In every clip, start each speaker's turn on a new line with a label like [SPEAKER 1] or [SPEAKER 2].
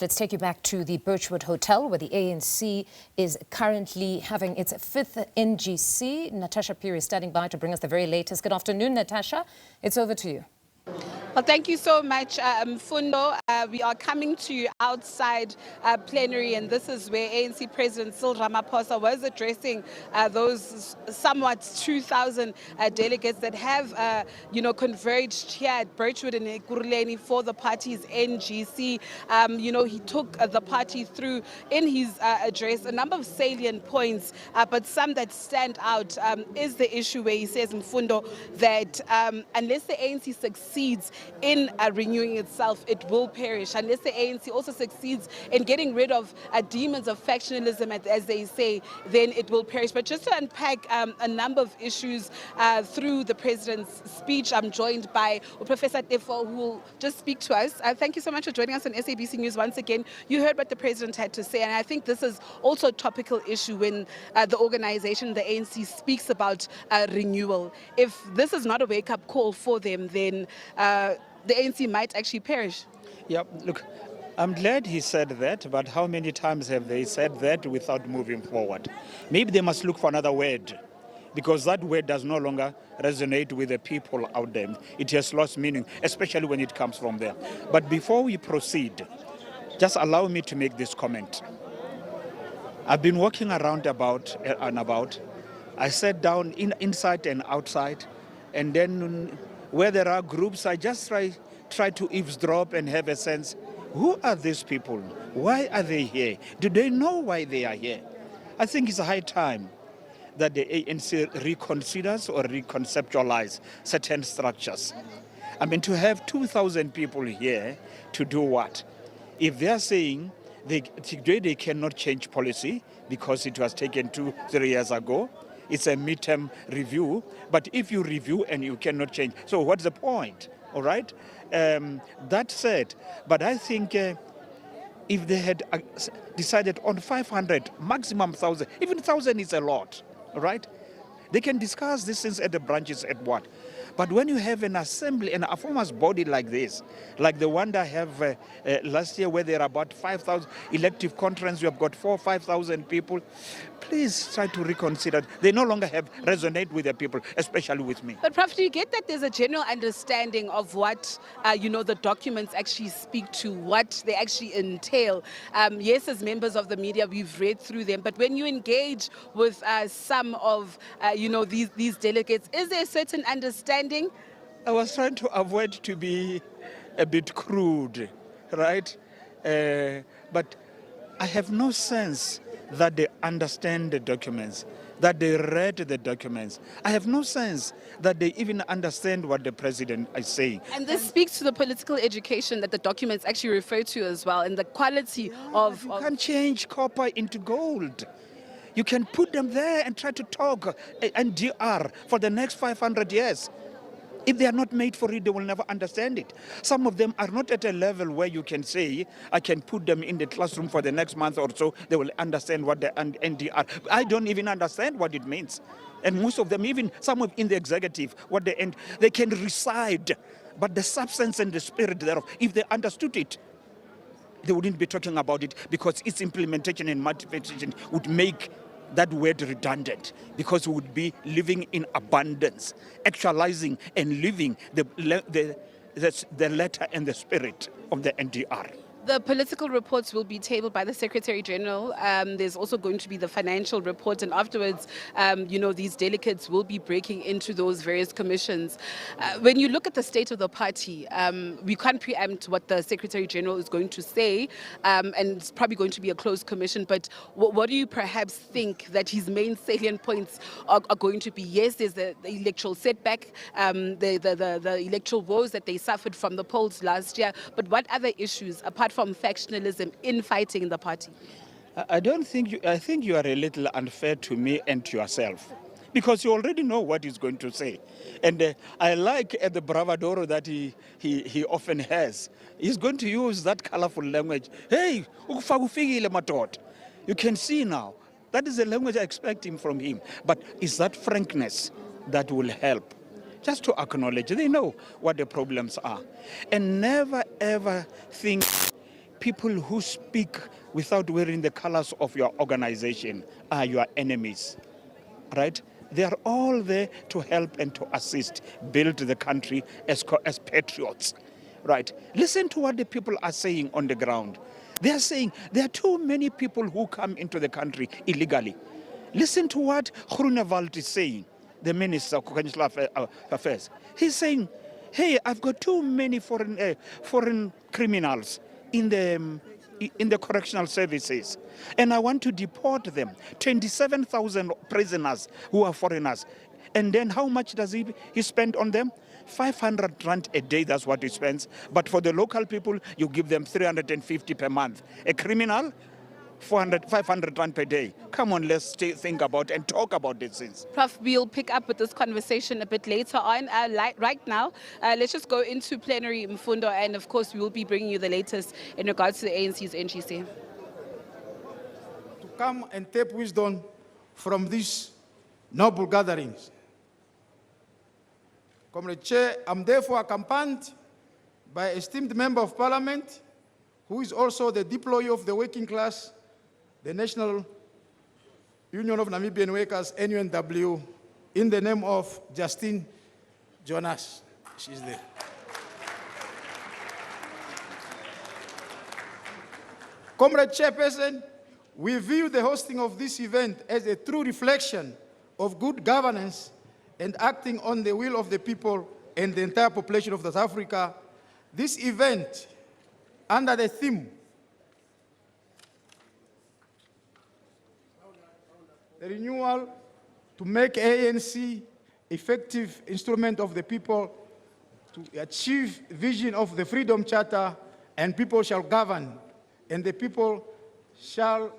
[SPEAKER 1] Let's take you back to the Birchwood Hotel, where the ANC is currently having its 5th NGC. Natasha Phiri is standing by to bring us the very latest. Good afternoon, Natasha. It's over to you.
[SPEAKER 2] Well, thank you so much, Fundo. We are coming to you outside plenary, and this is where ANC President Ramaphosa was addressing those somewhat 2,000 delegates that have, converged here at Birchwood and Ekurhuleni for the party's NGC. He took the party through in his address a number of salient points, but some that stand out is the issue where he says, Mfundo, that unless the ANC succeeds in renewing itself, it will perish. Unless the ANC also succeeds in getting rid of demons of factionalism, as they say, then it will perish. But just to unpack a number of issues through the president's speech, I'm joined by Professor Teffo, who will just speak to us. Thank you so much for joining us on SABC News once again. You heard what the president had to say, and I think this is also a topical issue when the organization, the ANC, speaks about renewal. If this is not a wake-up call for them, then the ANC might actually perish.
[SPEAKER 3] Yeah, look, I'm glad he said that, but how many times have they said that without moving forward? Maybe they must look for another word, because that word does no longer resonate with the people out there. It has lost meaning, especially when it comes from them. But before we proceed, just allow me to make this comment. I've been walking around about and about. I sat down inside and outside, and then where there are groups, I just try to eavesdrop and have a sense, who are these people? Why are they here? Do they know why they are here? I think it's a high time that the ANC reconsiders or reconceptualize certain structures. I mean, to have 2,000 people here to do what? If they are saying today they cannot change policy because it was taken 2-3 years ago, it's a midterm review, but if you review and you cannot change, so what's the point, all right? That said, but I think if they had decided on 500, maximum 1,000, even 1,000 is a lot, all right? They can discuss these things at the branches at what? But when you have an assembly and a performance body like this, like the one that I have last year where there are about 5,000 elective conference, you have got 4,000 or 5,000 people, please try to reconsider. They no longer resonate with the people, especially with me.
[SPEAKER 2] But Prof, do you get that there's a general understanding of what, the documents actually speak to, what they actually entail? Yes, as members of the media, we've read through them, but when you engage with some of, these delegates, is there a certain understanding?
[SPEAKER 3] I was trying to avoid to be a bit crude, right? But I have no sense that they understand the documents, that they read the documents. I have no sense that they even understand what the president is saying.
[SPEAKER 2] And this speaks to the political education that the documents actually refer to as well, and the quality of...
[SPEAKER 3] You can't change copper into gold. You can put them there and try to talk NDR for the next 500 years. If they are not made for it, they will never understand it. Some of them are not at a level where you can say, I can put them in the classroom for the next month or so, they will understand what the NDR. I don't even understand what it means. And most of them, even some in the executive, they can recite, but the substance and the spirit thereof, if they understood it, they wouldn't be talking about it, because its implementation and manifestation would make that word redundant, because we would be living in abundance, actualizing and living the letter and the spirit of the NDR.
[SPEAKER 2] The political reports will be tabled by the Secretary General. There's also going to be the financial report, and afterwards, these delegates will be breaking into those various commissions. When you look at the state of the party, we can't preempt what the Secretary General is going to say, and it's probably going to be a closed commission, but what do you perhaps think that his main salient points are going to be? Yes, there's the electoral setback, the electoral woes that they suffered from the polls last year, but what other issues, apart from factionalism, infighting in the party?
[SPEAKER 3] I think you are a little unfair to me and to yourself, because you already know what he's going to say. And I like the bravado that he often has. He's going to use that colorful language. Hey, you can see now. That is the language I expect from him. But is that frankness that will help? Just to acknowledge, they know what the problems are. And never ever think people who speak without wearing the colors of your organization are your enemies, right? They are all there to help and to assist build the country as patriots, right? Listen to what the people are saying on the ground. They are saying there are too many people who come into the country illegally. Listen to what Groenewald is saying, the Minister of Constitutional Affairs. He's saying, hey, I've got too many foreign criminals in the correctional services, and I want to deport them. 27,000 prisoners who are foreigners. And then how much does he spend on them? 500 rand a day, that's what he spends. But for the local people, you give them 350 per month. A criminal, 500 rand per day. Come on, let's think about and talk about these things.
[SPEAKER 2] Prof, we'll pick up with this conversation a bit later on. Right now, let's just go into plenary, Mfundo, and of course, we will be bringing you the latest in regards to the ANC's NGC.
[SPEAKER 4] To come and tap wisdom from these noble gatherings. Comrade Chair, I'm therefore accompanied by an esteemed member of parliament, who is also the deployee of the working class, the National Union of Namibian Workers, NUNW, in the name of Justine Jonas. She's there. Comrade Chairperson, we view the hosting of this event as a true reflection of good governance and acting on the will of the people and the entire population of South Africa. This event, under the theme, the renewal to make ANC effective instrument of the people to achieve vision of the Freedom Charter, and people shall govern, and the people shall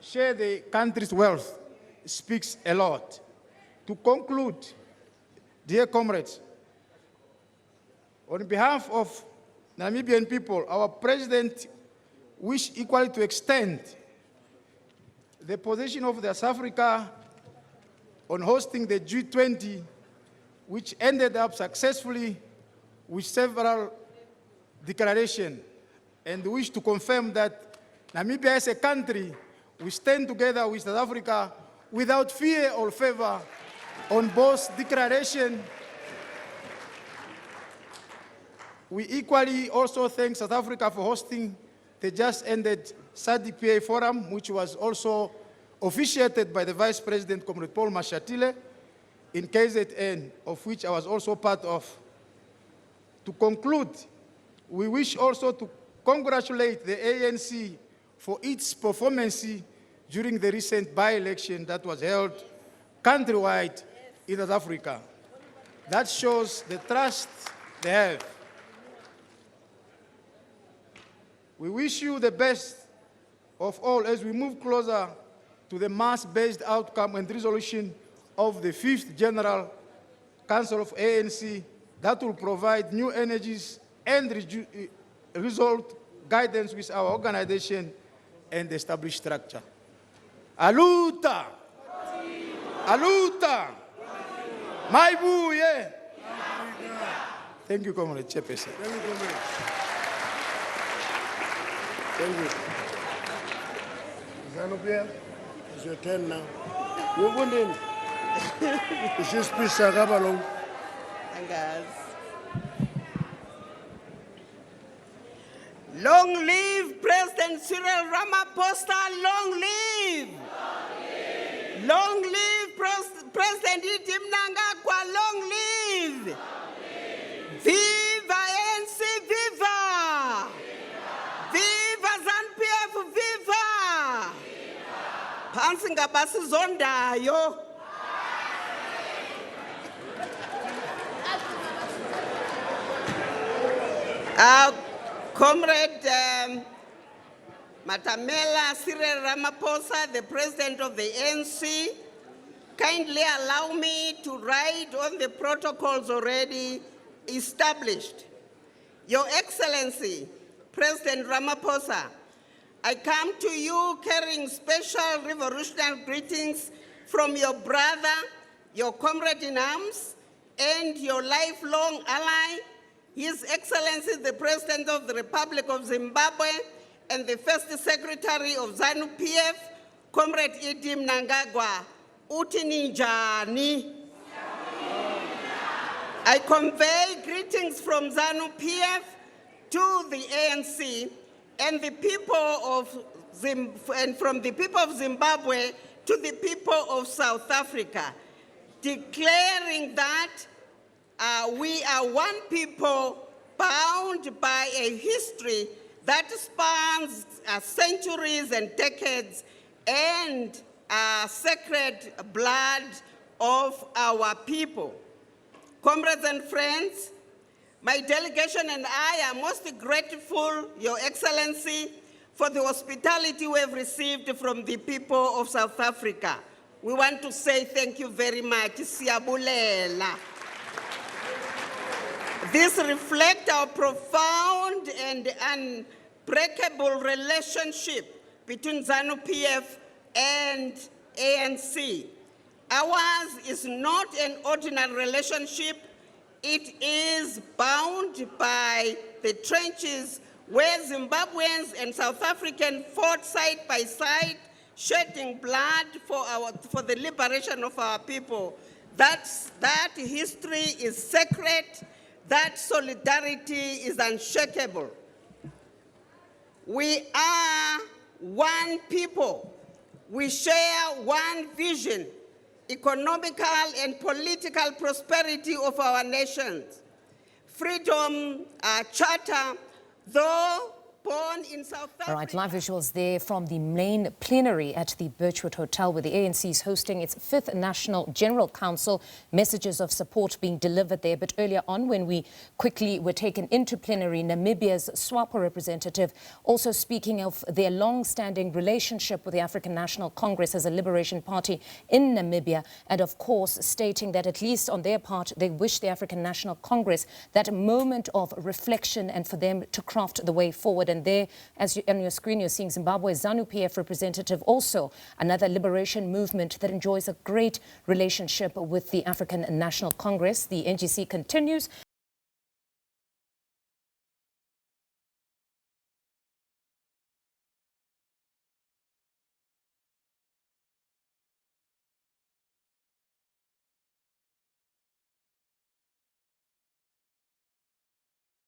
[SPEAKER 4] share the country's wealth, speaks a lot. To conclude, dear comrades, on behalf of Namibian people, our president wishes equally to extend the position of South Africa on hosting the G20, which ended up successfully with several declarations, and wish to confirm that Namibia as a country, we stand together with South Africa without fear or favor on both declaration. We equally also thank South Africa for hosting the just ended SADC forum, which was also officiated by the Vice President, Comrade Paul Mashatile, in KZN, of which I was also part of. To conclude, we wish also to congratulate the ANC for its performance during the recent by-election that was held countrywide in South Africa. That shows the trust they have. We wish you the best of all as we move closer to the mass-based outcome and resolution of the 5th General Council of ANC that will provide new energies and result guidance with our organization and established structure. Aluta! Aluta! Maibuye! Thank you, Comrade Chairperson.
[SPEAKER 5] Thank you, Comrade. Thank you. Zanupia, it's your turn now. You're wondering. Is this piece of Gabalong?
[SPEAKER 6] Long live President Cyril Ramaphosa, long live! Long live President Iti Mnangagwa, long live! Viva ANC, viva! Viva ZANU-PF, viva! Phansi ngabasizondayo. Comrade Matamela Cyril Ramaphosa, the President of the ANC, kindly allow me to write on the protocols already established. Your Excellency, President Ramaphosa, I come to you carrying special revolutionary greetings from your brother, your comrade in arms, and your lifelong ally, His Excellency, the President of the Republic of Zimbabwe, and the First Secretary of ZANU-PF, Comrade Idi Mnangagwa, uthi ninjani? I convey greetings from ZANU-PF to the ANC and the people of from the people of Zimbabwe to the people of South Africa, declaring that we are one people bound by a history that spans centuries and decades and sacred blood of our people. Comrades and friends, my delegation and I are most grateful, Your Excellency, for the hospitality we have received from the people of South Africa. We want to say thank you very much. Siyabulela. This reflects our profound and unbreakable relationship between ZANU-PF and ANC. Ours is not an ordinary relationship. It is bound by the trenches where Zimbabweans and South Africans fought side by side, shedding blood for the liberation of our people. That history is sacred. That solidarity is unshakable. We are one people. We share one vision, economical and political prosperity of our nations. Freedom Charter, though born in South Africa.
[SPEAKER 1] All right, live visuals there from the main plenary at the Birchwood Hotel, where the ANC is hosting its 5th National General Council. Messages of support being delivered there. But earlier on, when we quickly were taken into plenary, Namibia's SWAPO representative also speaking of their long-standing relationship with the African National Congress as a liberation party in Namibia, and of course stating that at least on their part, they wish the African National Congress that moment of reflection and for them to craft the way forward. And there, as on your screen, you're seeing Zimbabwe's ZANU-PF representative, also another liberation movement that enjoys a great relationship with the African National Congress. The NGC continues